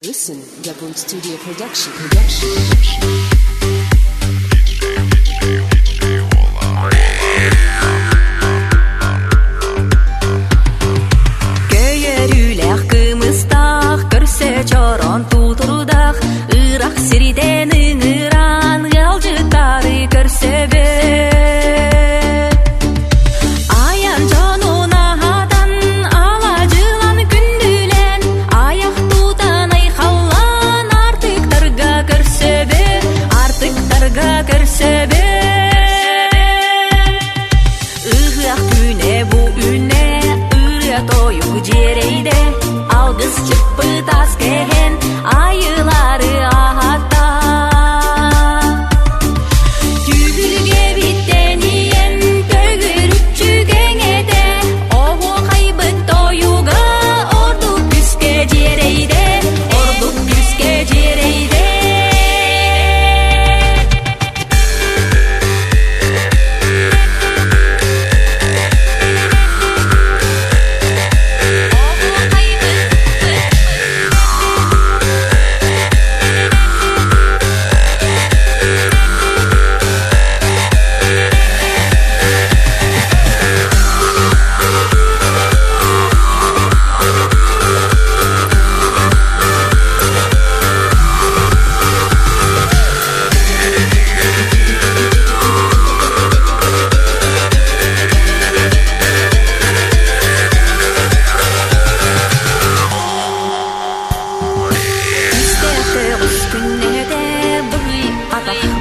Listen, Gabon Studio Production. Көйерүләх кымыстах, көрсө чорон тутурдах, ырак сириден ыңыран, ялжытары көрсөбө. Аян жонунадан ала жылан күндүлен, аяк тутан айхаллан артыктарга көрсөбө. Ыгак күне бу үне, тоюк жерейде, алгыз чыппы тас кеген, айылары ахатта. Түйгүлге биттениен, төгүрүп чүгеңеде, ого кайбыт тоюга, ордук күскө жерейде.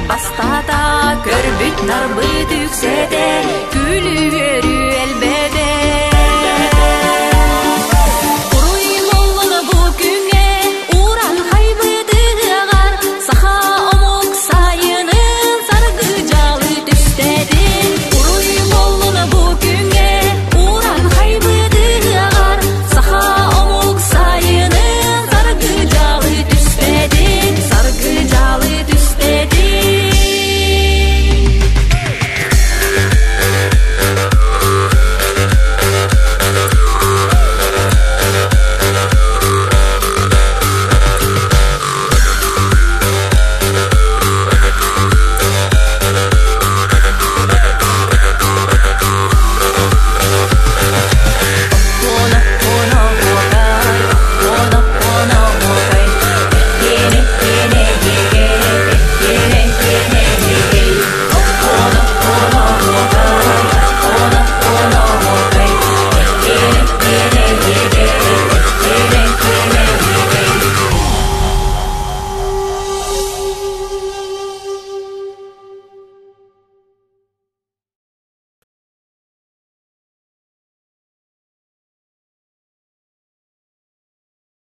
Бастата көрбүт нарбыт үкседе, күлү